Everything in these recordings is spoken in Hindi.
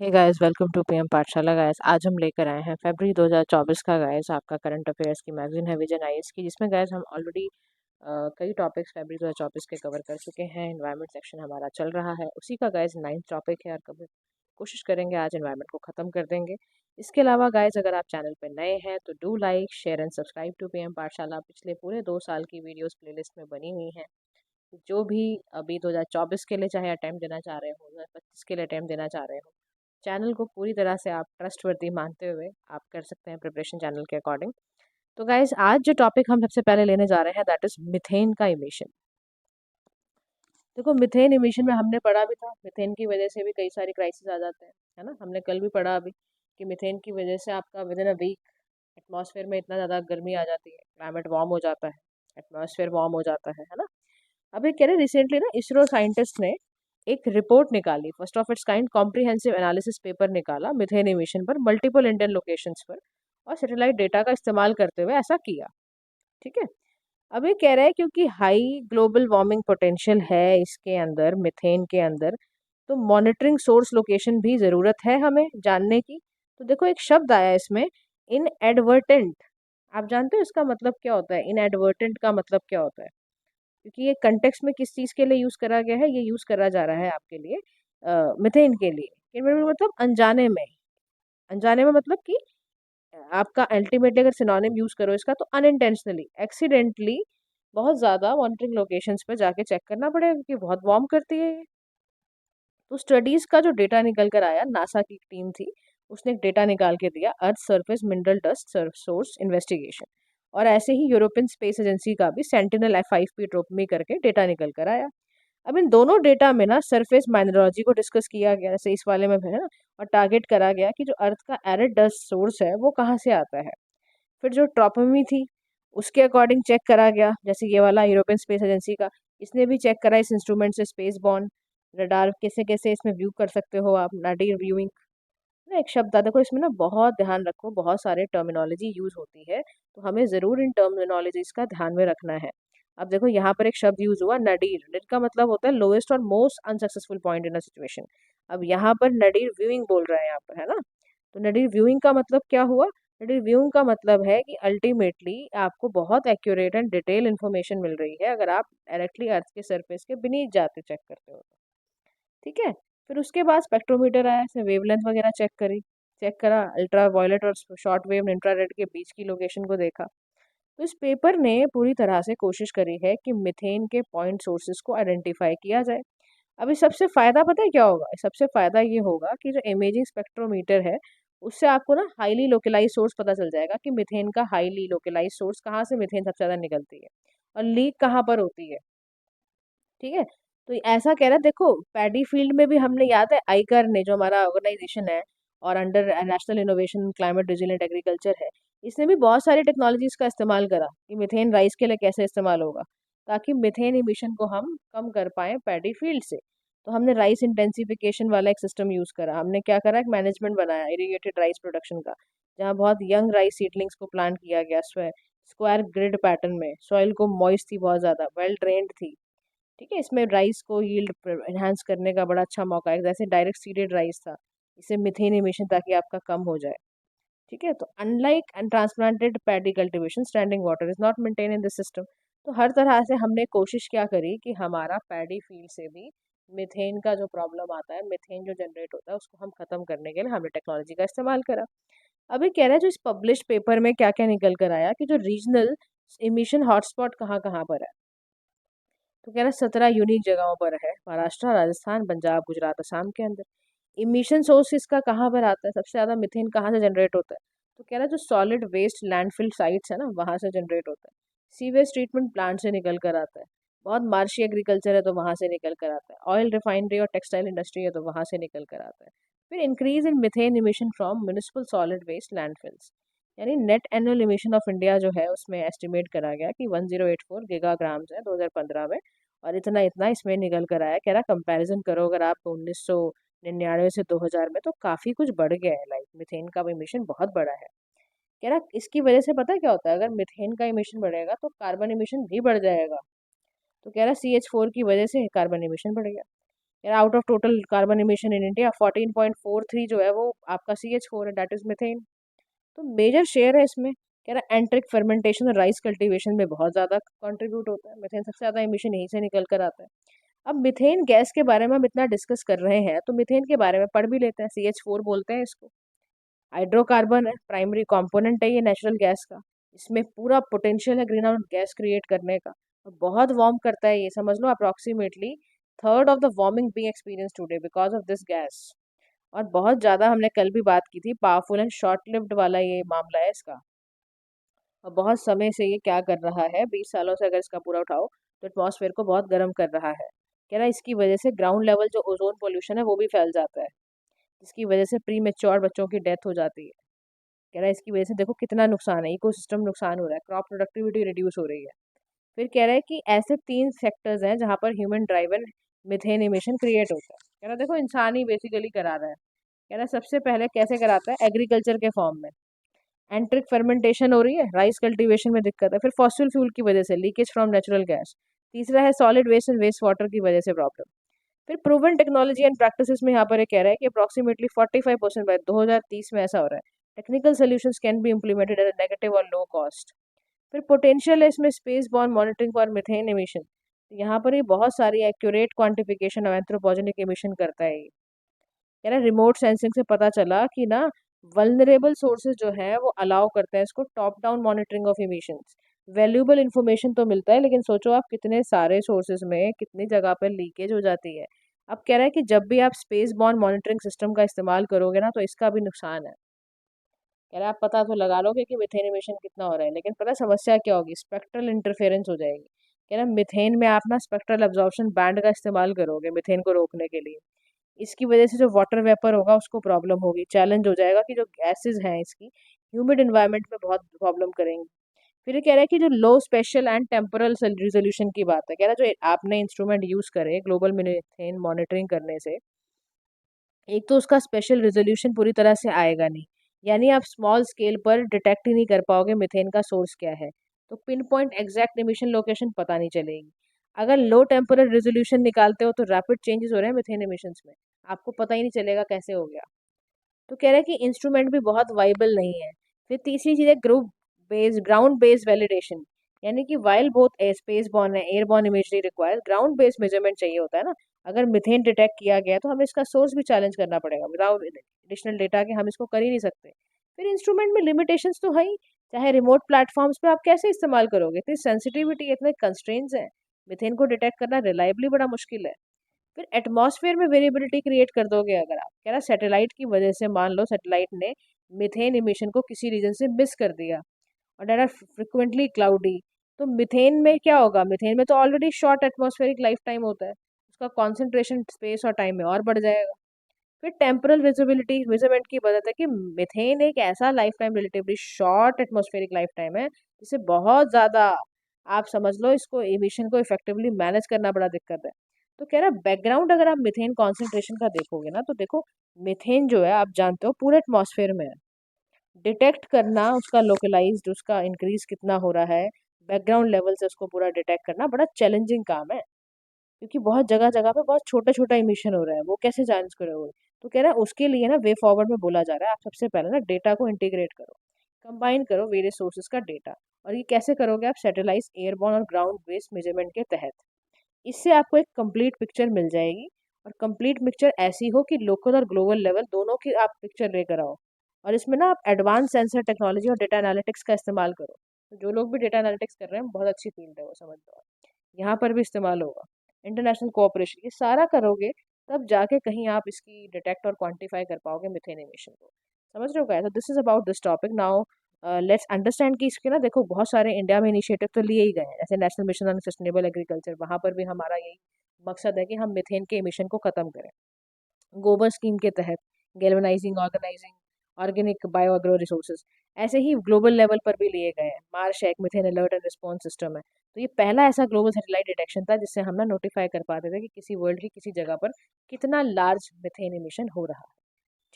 Hey guys, welcome to PM Pathshala. Guys, आज हम लेकर आए हैं फरवरी 2024 का गाइस आपका करंट अफेयर्स की मैगजीन है विजन आईएएस की, जिसमें गाइस हम ऑलरेडी कई टॉपिक्स फरवरी 2024 के कवर कर चुके हैं। एनवायरनमेंट सेक्शन हमारा चल रहा है, उसी का गाइस 9th टॉपिक है और कभी कोशिश करेंगे आज एनवायरनमेंट को ख़त्म कर देंगे। इसके अलावा गाइस, अगर आप चैनल पर नए हैं तो do like share and subscribe to PM Pathshala. पिछले पूरे 2 साल की वीडियोज़ प्लेलिस्ट में बनी हुई हैं। जो भी अभी 2024 के लिए चाहे अटैम्प्ट देना चाह रहे हो, 2025 के लिए अटैम्प्ट देना चाह रहे हो, चैनल को पूरी तरह से आप ट्रस्टवर्दी मानते हुए आप कर सकते हैं प्रिपरेशन चैनल के अकॉर्डिंग। तो गाइज, आज जो टॉपिक हम सबसे पहले लेने जा रहे हैं दैट इज मिथेन का इमिशन। देखो, मिथेन इमिशन में हमने पढ़ा भी था, मिथेन की वजह से भी कई सारी क्राइसिस आ जाते हैं, है ना। हमने कल भी पढ़ा अभी कि मिथेन की वजह से आपका within a week atmosphere में इतना ज़्यादा गर्मी आ जाती है, क्लाइमेट वार्म हो जाता है, एटमॉस्फेयर वार्म हो जाता है ना। अभी कह रहे रिसेंटली ना इसरो साइंटिस्ट ने एक रिपोर्ट निकाली, first of its kind comprehensive analysis paper निकाला मिथेन इमिशन पर मल्टीपल इंडियन लोकेशंस पर, और सैटेलाइट डेटा का इस्तेमाल करते हुए ऐसा किया। ठीक है। अब ये कह रहा है क्योंकि हाई ग्लोबल वार्मिंग पोटेंशियल है इसके अंदर, मिथेन के अंदर, तो मॉनिटरिंग सोर्स लोकेशन भी ज़रूरत है हमें जानने की। तो देखो, एक शब्द आया इसमें, इनएडवर्टेंट। आप जानते हो इसका मतलब क्या होता है? इनएडवर्टेंट का मतलब क्या होता है? क्योंकि ये कंटेक्स्ट में किस चीज़ के लिए यूज़ करा गया है, ये यूज़ करा जा रहा है आपके लिए मिथेन के लिए। मतलब अनजाने में। अनजाने में मतलब कि आपका अल्टीमेटली अगर सिनोनिम यूज़ करो इसका तो अनइंटेंशनली, एक्सीडेंटली बहुत ज़्यादा मॉनिटरिंग लोकेशंस पे जाके चेक करना पड़ेगा क्योंकि बहुत वार्म करती है ये। तो स्टडीज़ का जो डेटा निकल कर आया, नासा की टीम थी, उसने एक डेटा निकाल के दिया, earth surface mineral dust source investigation. और ऐसे ही यूरोपियन स्पेस एजेंसी का भी सेंटिनल F5P ट्रोपमी करके डेटा निकल कर आया। अब इन दोनों डेटा में ना सरफेस माइनरोलॉजी को डिस्कस किया गया, जैसे इस वाले में है ना, और टारगेट करा गया कि जो अर्थ का एरिड डस्ट सोर्स है वो कहाँ से आता है। फिर जो ट्रोपमी थी उसके अकॉर्डिंग चेक करा गया, जैसे ये वाला यूरोपियन स्पेस एजेंसी का, इसने भी चेक करा इस इंस्ट्रूमेंट से स्पेस बॉर्न रडार कैसे कैसे इसमें व्यू कर सकते हो आप, नाडीर व्यूइंग ना एक शब्द था। देखो, इसमें ना बहुत ध्यान रखो, बहुत सारे टर्मिनोलॉजी यूज होती है, तो हमें ज़रूर इन टर्मिनोलॉजीज का ध्यान में रखना है। अब देखो, यहाँ पर एक शब्द यूज हुआ नडीर। नडीर का मतलब होता है लोएस्ट और most unsuccessful point in a situation. अब यहाँ पर नडीर व्यूइंग बोल रहे हैं यहाँ पर, है ना। तो नडीर व्यूइंग का मतलब क्या हुआ? नडीर व्यूइंग का मतलब है कि अल्टीमेटली आपको बहुत एक्यूरेट एंड डिटेल इन्फॉर्मेशन मिल रही है अगर आप डायरेक्टली अर्थ के सरफेस के बीनीथ जाते चेक करते हो तो। ठीक है। फिर उसके बाद स्पेक्ट्रोमीटर आया, इसने वेवलेंथ वगैरह चेक करी, चेक करा, अल्ट्रा वायलेट और शॉर्ट वेव इंफ्रारेड के बीच की लोकेशन को देखा। तो इस पेपर ने पूरी तरह से कोशिश करी है कि मिथेन के पॉइंट सोर्सेज को आइडेंटिफाई किया जाए। अभी सबसे फ़ायदा पता है क्या होगा? सबसे फ़ायदा ये होगा कि जो इमेजिंग स्पेक्ट्रोमीटर है, उससे आपको ना हाईली लोकलाइज सोर्स पता चल जाएगा कि मिथेन का हाईली लोकलाइज सोर्स कहाँ से मिथेन सबसे ज़्यादा निकलती है और लीक कहाँ पर होती है। ठीक है। तो ऐसा कह रहा है, देखो पैडी फील्ड में भी हमने, याद है आईकर ने, जो हमारा ऑर्गेनाइजेशन है और under national innovation climate resilient agriculture है, इसने भी बहुत सारी टेक्नोलॉजीज का इस्तेमाल करा कि मिथेन राइस के लिए कैसे इस्तेमाल होगा ताकि मिथेन इमिशन को हम कम कर पाएँ पैडी फील्ड से। तो हमने राइस इंटेंसिफिकेशन वाला एक सिस्टम यूज़ करा, हमने क्या करा, एक मैनेजमेंट बनाया इरीगेटेड राइस प्रोडक्शन का, जहाँ बहुत यंग राइस सीडलिंग्स को प्लांट किया गया स्क्वायर ग्रिड पैटर्न में। सॉइल को मॉइस्ट थी, बहुत ज़्यादा वेल ड्रेन्ड थी। ठीक है। इसमें राइस को यील्ड एनहांस करने का बड़ा अच्छा मौका है, जैसे डायरेक्ट सीडेड राइस था, इससे मिथेन इमिशन ताकि आपका कम हो जाए। ठीक है। तो unlike and transplanted paddy cultivation, standing water is not maintain in this system. तो हर तरह से हमने कोशिश क्या करी कि हमारा पैडी फील्ड से भी मिथेन का जो प्रॉब्लम आता है, मिथेन जो जनरेट होता है, उसको हम खत्म करने के लिए हमने टेक्नोलॉजी का इस्तेमाल करा। अभी कह रहा है जो इस पब्लिश पेपर में क्या क्या निकल कर आया कि जो रीजनल इमिशन हॉटस्पॉट कहाँ कहाँ पर है। तो कह रहा है 17 यूनिक जगहों पर है, महाराष्ट्र, राजस्थान, पंजाब, गुजरात, असम के अंदर। इमिशन सोर्स इसका कहाँ पर आता है, सबसे ज़्यादा मिथेन कहाँ से जनरेट होता है? तो कह रहा है जो सॉलिड वेस्ट लैंडफिल साइट्स है ना, वहाँ से जनरेट होता है। सीवेज ट्रीटमेंट प्लांट से निकल कर आता है। बहुत मार्शी एग्रीकल्चर है तो वहाँ से निकल कर आता है। ऑयल रिफाइनरी और टेक्सटाइल इंडस्ट्री है तो वहाँ से निकल कर आता है। फिर increase in methane emission from municipal solid waste landfills, यानी net annual emission of India जो है उसमें एस्टिमेट करा गया कि 1084 गीगाग्राम्स है 2015 में, और इतना इतना इसमें निकल कर आया। कह रहा कंपैरिजन करो अगर आप 1999 से 2000 में, तो काफ़ी कुछ बढ़ गया है, लाइक मिथेन का इमिशन बहुत बड़ा है। कह रहा इसकी वजह से पता है क्या होता है, अगर मिथेन का इमिशन बढ़ेगा तो कार्बन इमिशन भी बढ़ जाएगा। तो कह रहा CH4 की वजह से कार्बन इमिशन बढ़ गया। यार out of total carbon emission in India 14.43 जो है वो आपका CH4 है, दैट इज मिथेन। तो मेजर शेयर है इसमें। कह रहा है एंट्रिक फर्मेंटेशन और राइस कल्टीवेशन में बहुत ज़्यादा कंट्रीब्यूट होता है, मिथेन सबसे ज़्यादा इमिशन यहीं से निकल कर आता है। अब मिथेन गैस के बारे में हम इतना डिस्कस कर रहे हैं तो मिथेन के बारे में पढ़ भी लेते हैं। CH4 बोलते हैं इसको, हाइड्रोकार्बन है, प्राइमरी कंपोनेंट है ये नेचुरल गैस का। इसमें पूरा पोटेंशियल है ग्रीन हाउस गैस क्रिएट करने का, और बहुत वार्म करता है ये, समझ लो approximately third of the warming being experience today because of this gas. और बहुत ज़्यादा हमने कल भी बात की थी, पावरफुल एंड शॉर्ट लिव्ड वाला ये मामला है इसका। और बहुत समय से ये क्या कर रहा है, 20 सालों से अगर इसका पूरा उठाओ तो एटमॉस्फेयर को बहुत गर्म कर रहा है। कह रहा है इसकी वजह से ग्राउंड लेवल जो ओजोन पोल्यूशन है वो भी फैल जाता है, जिसकी वजह से प्री मेच्योर बच्चों की डेथ हो जाती है। कह रहा है इसकी वजह से देखो कितना नुकसान है, इकोसिस्टम नुकसान हो रहा है, क्रॉप प्रोडक्टिविटी रिड्यूस हो रही है। फिर कह रहा है कि ऐसे 3 सेक्टर्स हैं जहाँ पर human driven methane emission create होता है। कह रहा है देखो इंसान ही बेसिकली करा रहा है। कह रहा है सबसे पहले कैसे कराता है, एग्रीकल्चर के फॉर्म में एंट्रिक फर्मेंटेशन हो रही है, राइस कल्टीवेशन में दिक्कत है, फिर फॉसिल फ्यूल की वजह से लीकेज फ्रॉम नेचुरल गैस, तीसरा है solid waste and waste water की वजह से प्रॉब्लम। फिर प्रूवन टेक्नोलॉजी एंड प्रैक्टिसेस में यहाँ पर ये कह रहा है कि अप्रॉक्सीमेटली 45% बाय 2030 में ऐसा हो रहा है, technical solutions can be implemented at a negative और लो कॉस्ट। फिर पोटेंशियल है इसमें space born monitoring for methane emission. यहाँ पर ये बहुत सारी accurate quantification of anthropogenic emission करता है ये। कह रहा है रिमोट सेंसिंग से पता चला कि ना वल्नरेबल सोर्सेज जो हैं वो अलाउ करते हैं इसको top down monitoring of emissions. Valuable information तो मिलता है, लेकिन सोचो आप कितने सारे सोर्सेज में कितनी जगह पर लीकेज हो जाती है। अब कह रहा है कि जब भी आप स्पेस बॉर्न मॉनिटरिंग सिस्टम का इस्तेमाल करोगे ना तो इसका भी नुकसान है। कह रहा है आप पता तो लगा लोगे कि मिथेन इमिशन कितना हो रहा है, लेकिन पता है समस्या क्या होगी, स्पेक्ट्रल इंटरफेरेंस हो जाएगी। कह रहा है मिथेन में आप ना स्पेक्ट्रल एब्जॉर्प्शन बैंड का इस्तेमाल करोगे मिथेन को रोकने के लिए। इसकी वजह से जो वाटर वेपर होगा उसको प्रॉब्लम होगी, चैलेंज हो जाएगा कि जो गैसेस हैं इसकी ह्यूमिड इन्वायरमेंट में बहुत प्रॉब्लम करेंगी। फिर ये कह रहा है कि जो लो स्पेशल एंड टेम्पोरल रिजोल्यूशन की बात है, कह रहा है जो आपने इंस्ट्रूमेंट यूज़ करे ग्लोबल मिथेन मॉनिटरिंग करने से, एक तो उसका स्पेशल रेजोल्यूशन पूरी तरह से आएगा नहीं, यानी आप स्मॉल स्केल पर डिटेक्ट ही नहीं कर पाओगे मिथेन का सोर्स क्या है, तो pin point exact emission location पता नहीं चलेगी। अगर लो टेम्परल रेजोल्यूशन निकालते हो तो रैपिड चेंजेस हो रहे हैं मिथेन इमिशंस में, आपको पता ही नहीं चलेगा कैसे हो गया। तो कह रहा है कि इंस्ट्रूमेंट भी बहुत वाइबल नहीं है। फिर तीसरी चीज़ है group based ground based validation, यानी कि वाइल बोथ स्पेस बॉर्न है airborne imagery requires ground based measurement चाहिए होता है ना। अगर मिथेन डिटेक्ट किया गया तो हमें इसका सोर्स भी चैलेंज करना पड़ेगा, विदाउट एडिशनल डेटा के हम इसको कर ही नहीं सकते। फिर इंस्ट्रूमेंट में लिमिटेशंस तो है ही, चाहे रिमोट प्लेटफॉर्म्स पे आप कैसे इस्तेमाल करोगे, इतनी सेंसिटिविटी इतने कंस्ट्रेंट्स हैं, मिथेन को डिटेक्ट करना रिलायबली बड़ा मुश्किल है। फिर एटमॉस्फेयर में वेरिएबिलिटी क्रिएट कर दोगे अगर आप, कह रहा सैटेलाइट की वजह से, मान लो सैटेलाइट ने मिथेन इमिशन को किसी रीजन से मिस कर दिया और डेट आर फ्रिक्वेंटली क्लाउडी, तो मिथेन में क्या होगा, मिथेन में तो already short atmospheric life time होता है, उसका कॉन्सेंट्रेशन स्पेस और टाइम में और बढ़ जाएगा। फिर टेम्परल विजिबिलिटी मेजरमेंट की वजह है कि मिथेन एक ऐसा life time relatively short atmospheric life time है जिसे बहुत ज़्यादा, आप समझ लो इसको इमिशन को इफेक्टिवली मैनेज करना बड़ा दिक्कत है। तो कह रहा बैकग्राउंड अगर आप मिथेन कॉन्सेंट्रेशन का देखोगे ना तो देखो मिथेन जो है आप जानते हो पूरे एटमॉस्फेयर में है, डिटेक्ट करना उसका लोकलाइज्ड उसका इंक्रीज कितना हो रहा है बैकग्राउंड लेवल से उसको पूरा डिटेक्ट करना बड़ा चैलेंजिंग काम है, क्योंकि बहुत जगह जगह पे बहुत छोटा छोटा इमिशन हो रहा है, वो कैसे जांच करोगे। तो कह रहा है उसके लिए ना वे फॉरवर्ड में बोला जा रहा है आप सबसे पहले ना डेटा को इंटीग्रेट करो, कंबाइन करो वेरियस सोर्सेज का डेटा। और ये कैसे करोगे आप, सैटेलाइट एयरबॉर्न और ग्राउंड बेस्ड मेजरमेंट के तहत। इससे आपको एक कंप्लीट पिक्चर मिल जाएगी, और कंप्लीट पिक्चर ऐसी हो कि लोकल और ग्लोबल लेवल दोनों की आप पिक्चर लेकर आओ। और इसमें ना आप एडवांस सेंसर टेक्नोलॉजी और डेटा एनालिटिक्स का इस्तेमाल करो। तो जो लोग भी डेटा एनालिटिक्स कर रहे हैं बहुत अच्छी फील्ड है वो, समझ लो आप। यहाँ पर भी इस्तेमाल होगा, इंटरनेशनल कोऑपरेशन ये सारा करोगे तब जाके कहीं आप इसकी डिटेक्ट और क्वांटिफाई कर पाओगे मिथेन इमिशन को। समझ रहे हो क्या, तो this is about this topic. Now let's understand कि इसके ना देखो बहुत सारे इंडिया में इनिशिएटिव तो लिए ही गए हैं, जैसे national mission on sustainable agriculture, वहाँ पर भी हमारा यही मकसद है कि हम मिथेन के इमिशन को ख़त्म करें। गोबर स्कीम के तहत galvanising organising organic bio agro resources, ऐसे ही ग्लोबल लेवल पर भी लिए गए हैं। मार्श एक methane alert and response system है, तो ये पहला ऐसा ग्लोबल सैटेलाइट डिटेक्शन था जिससे हम ना नोटिफाई कर पाते थे कि किसी वर्ल्ड की किसी जगह पर कितना लार्ज मिथेन इमिशन हो रहा है।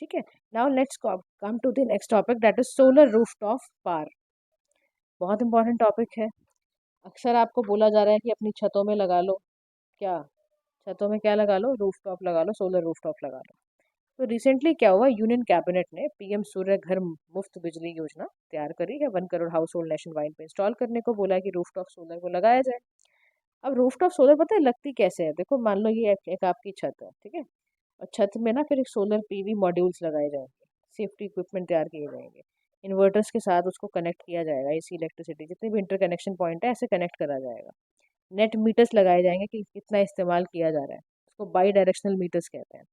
ठीक है, now let's come to the next topic that is solar rooftop power. बहुत इंपॉर्टेंट टॉपिक है, अक्सर आपको बोला जा रहा है कि अपनी छतों में लगा लो क्या, छतों में क्या लगा लो, रूफटॉप लगा लो, सोलर रूफटॉप लगा लो। तो रिसेंटली क्या हुआ, यूनियन कैबिनेट ने पीएम सूर्य घर मुफ्त बिजली योजना तैयार करी है। 1 crore house hold nation wide पे इंस्टॉल करने को बोला है कि रूफटॉप सोलर को लगाया जाए। अब रूफटॉप सोलर पता है लगती कैसे है? देखो मान लो ये एक आपकी छत है, ठीक है, और छत में ना फिर एक सोलर पीवी मॉड्यूल्स लगाए जाएंगे, सेफ्टी इक्विपमेंट तैयार किए जाएंगे, इन्वर्टर्स के साथ उसको कनेक्ट किया जाएगा, एसी इलेक्ट्रिसिटी जितने भी इंटरकनेक्शन पॉइंट है ऐसे कनेक्ट करा जाएगा। नेट मीटर्स लगाए जाएंगे कि कितना इस्तेमाल किया जा रहा है, उसको बाई डायरेक्शनल मीटर्स कहते हैं।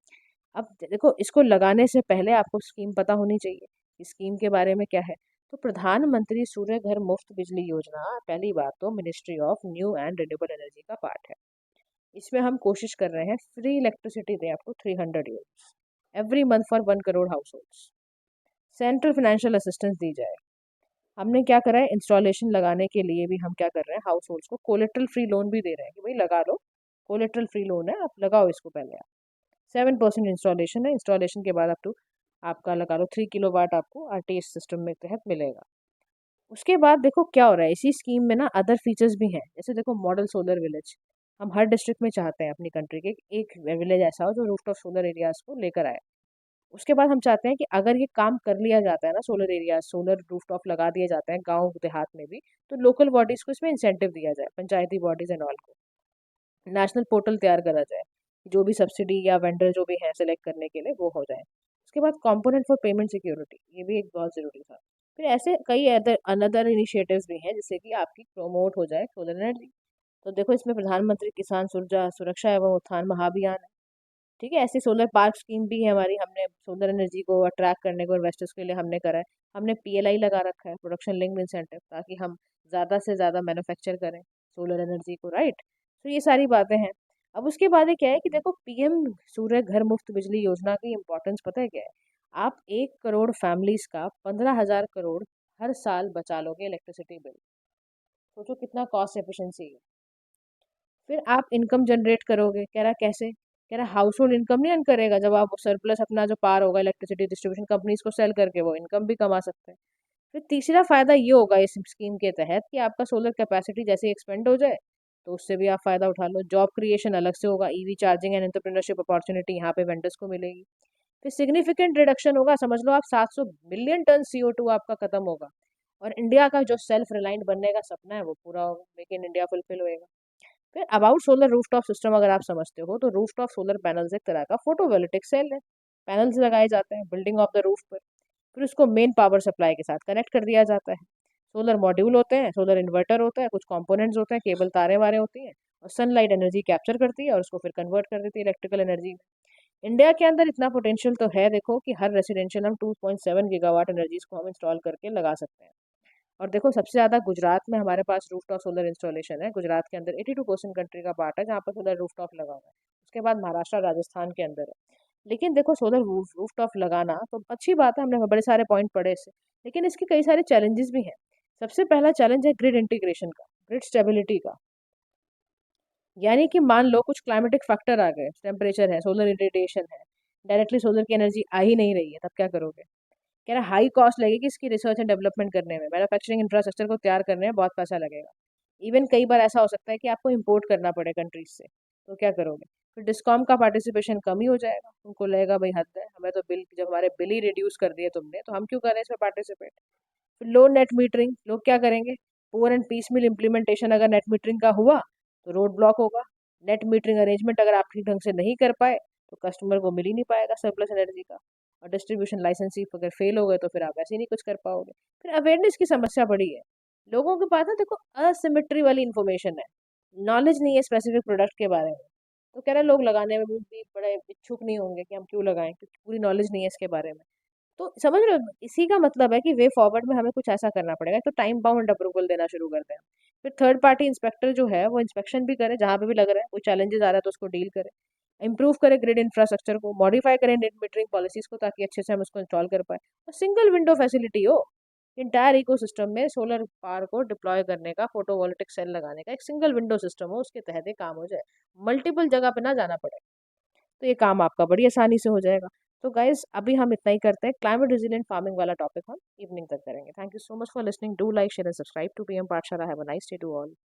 अब देखो इसको लगाने से पहले आपको स्कीम पता होनी चाहिए कि स्कीम के बारे में क्या है। तो प्रधानमंत्री सूर्य घर मुफ्त बिजली योजना पहली बात तो ministry of new and renewable energy का पार्ट है। इसमें हम कोशिश कर रहे हैं फ्री इलेक्ट्रिसिटी दें up to 300 units every month for 1 crore household. Central financial assistance दी जाए। हमने क्या करा है, इंस्टॉलेशन लगाने के लिए भी हम क्या कर रहे हैं, हाउस होल्ड्स को कोलेट्रल फ्री लोन भी दे रहे हैं कि भाई लगा लो, कोलेट्रल फ्री लोन है, आप लगाओ इसको पहले। आप 7% इंस्टॉलेशन है, इंस्टॉलेशन के बाद अप टू आपका लगा लो 3 किलोवाट आपको आरटीएस सिस्टम में तहत मिलेगा। उसके बाद देखो क्या हो रहा है, इसी स्कीम में ना अदर फीचर्स भी हैं, जैसे देखो मॉडल सोलर विलेज। हम हर डिस्ट्रिक्ट में चाहते हैं अपनी कंट्री के एक विलेज ऐसा हो जो रूफटॉप सोलर एरियाज को लेकर आए। उसके बाद हम चाहते हैं कि अगर ये काम कर लिया जाता है ना, सोलर एरिया सोलर रूफटॉप लगा दिए जाते हैं गांव देहात में भी, तो लोकल बॉडीज को इसमें इंसेंटिव दिया जाए, पंचायती बॉडीज एंड ऑल को नेशनल पोर्टल तैयार करा जाए, जो भी सब्सिडी या वेंडर जो भी है सेलेक्ट करने के लिए वो हो जाए। उसके बाद कंपोनेंट फॉर पेमेंट सिक्योरिटी, ये भी एक बहुत ज़रूरी था। फिर ऐसे कई अदर अनदर इनिशिएटिव्स भी हैं जिससे कि आपकी प्रमोट हो जाए सोलर एनर्जी। तो देखो इसमें प्रधानमंत्री किसान सुरक्षा सुरक्षा एवं उत्थान महाअभियान है, ठीक है, ऐसी सोलर पार्क स्कीम भी है हमारी। हमने सोलर एनर्जी को अट्रैक्ट करने को इन्वेस्टर्स के लिए हमने करा है। हमने पीएलआई लगा रखा है, प्रोडक्शन लिंक्ड इंसेंटिव, ताकि हम ज़्यादा से ज़्यादा मैन्युफैक्चर करें सोलर एनर्जी को, राइट। तो ये सारी बातें हैं। अब उसके बाद ये क्या है कि देखो पीएम सूर्य घर मुफ्त बिजली योजना की इंपॉर्टेंस पता है क्या है? आप 1 करोड़ फैमिलीज का 15,000 करोड़ हर साल बचा लोगे इलेक्ट्रिसिटी बिल। सोचो कितना कॉस्ट एफिशिएंसी है। फिर आप इनकम जनरेट करोगे, कह रहा कैसे, कह रहा हाउस होल्ड इनकम नहीं अर्न करेगा, जब आप सरप्लस अपना जो पार होगा इलेक्ट्रिसिटी डिस्ट्रीब्यूशन कंपनीज को सेल करके वो इनकम भी कमा सकते हैं। फिर तीसरा फायदा ये होगा इस स्कीम के तहत कि आपका सोलर कैपेसिटी जैसे एक्सपेंड हो जाए तो उससे भी आप फायदा उठा लो। जॉब क्रिएशन अलग से होगा, EV charging and entrepreneurship opportunity यहाँ पे वेंडर्स को मिलेगी। फिर सिग्निफिकेंट रिडक्शन होगा, समझ लो आप 700 मिलियन टन CO2 आपका खत्म होगा। और इंडिया का जो सेल्फ रिलायंट बनने का सपना है वो पूरा होगा, मेक इन इंडिया फुलफिल होएगा। फिर अबाउट सोलर रूफटॉप सिस्टम अगर आप समझते हो तो रूफटॉप सोलर पैनल्स एक तरह का फोटोवोल्टिक सेल है। पैनल्स लगाए जाते हैं बिल्डिंग ऑफ द रूफ पर, फिर उसको मेन पावर सप्लाई के साथ कनेक्ट कर दिया जाता है। सोलर मॉड्यूल होते हैं, सोलर इन्वर्टर होता है, कुछ कंपोनेंट्स होते हैं, केबल तारे वारे होती हैं, और सनलाइट एनर्जी कैप्चर करती है और उसको फिर कन्वर्ट कर देती है इलेक्ट्रिकल एनर्जी में। इंडिया के अंदर इतना पोटेंशियल तो है देखो कि हर रेसिडेंशियल हम 2.7 गीगावाट एनर्जीज को हम इंस्टॉल करके लगा सकते हैं। और देखो सबसे ज़्यादा गुजरात में हमारे पास रूफटॉप सोलर इंस्टॉलेशन है। गुजरात के अंदर 82% कंट्री का पार्ट है जहाँ पर सोलर रूफटॉप लगा हुआ है। उसके बाद महाराष्ट्र राजस्थान के अंदर है। लेकिन देखो सोलर रूफटॉप लगाना तो अच्छी बात है, हमने बड़े सारे पॉइंट पढ़े इससे, लेकिन इसके कई सारे चैलेंजेस भी हैं। सबसे पहला चैलेंज है ग्रिड इंटीग्रेशन का, ग्रिड स्टेबिलिटी का। यानी कि मान लो कुछ क्लाइमेटिक फैक्टर आ गए, टेम्परेचर है, सोलर इरिटेशन है, डायरेक्टली सोलर की एनर्जी आ ही नहीं रही है, तब क्या करोगे? कह रहा हाई कॉस्ट लगेगी इसकी रिसर्च एंड डेवलपमेंट करने में, मैन्युफैक्चरिंग इंफ्रास्ट्रक्चर को तैयार करने में बहुत पैसा लगेगा। इवन कई बार ऐसा हो सकता है कि आपको इंपोर्ट करना पड़े कंट्रीज से, तो क्या करोगे? फिर डिस्कॉम का पार्टिसिपेशन कम ही हो जाएगा, उनको लगेगा भाई हद है, हमें तो बिल, जब हमारे बिल ही रिड्यूस कर दिए तुमने तो हम क्यों करें इसमें पार्टिसिपेट। फिर लो नेट मीटरिंग, लोग क्या करेंगे, poor and piecemeal implementation अगर नेट मीटरिंग का हुआ तो रोड ब्लॉक होगा। नेट मीटरिंग अरेंजमेंट अगर आप ठीक ढंग से नहीं कर पाए तो कस्टमर को मिल ही नहीं पाएगा सरप्लस एनर्जी का। और डिस्ट्रीब्यूशन लाइसेंसिंग अगर फेल हो गए तो फिर आप ऐसे ही नहीं कुछ कर पाओगे। फिर अवेयरनेस की समस्या बड़ी है, लोगों के पास ना देखो असिमेट्री वाली इन्फॉर्मेशन है, नॉलेज नहीं है स्पेसिफिक प्रोडक्ट के बारे में। तो कह रहे लोग लगाने में भी बड़े इच्छुक नहीं होंगे कि हम क्यों लगाएं, क्योंकि पूरी नॉलेज नहीं है इसके बारे में। तो समझ रहे हो, इसी का मतलब है कि वे फॉरवर्ड में हमें कुछ ऐसा करना पड़ेगा, तो टाइम बाउंड अप्रूवल देना शुरू करते हैं। फिर थर्ड पार्टी इंस्पेक्टर जो है वो इंस्पेक्शन भी करे जहाँ पे भी लग रहा है, कोई चैलेंजेस आ रहा है तो उसको डील करे, इंप्रूव करे ग्रिड इंफ्रास्ट्रक्चर को, मॉडिफाई करें नेट मीटरिंग पॉलिसीज को ताकि अच्छे से हम उसको इंस्टॉल कर पाए, और सिंगल विंडो फैसिलिटी हो इंटायर इकोसिस्टम में। सोलर पावर को डिप्लॉय करने का, फोटोवोल्टिक सेल लगाने का एक सिंगल विंडो सिस्टम हो, उसके तहत ये काम हो जाए, मल्टीपल जगह पे ना जाना पड़े, तो ये काम आपका बड़ी आसानी से हो जाएगा। तो गाइज अभी हम इतना ही करते हैं, क्लाइमेट रेजिलिएंट फार्मिंग वाला टॉपिक हम इवनिंग तक करेंगे। Thank you so much for listening, do like share and subscribe to PM Pathshala. Have a nice day to all.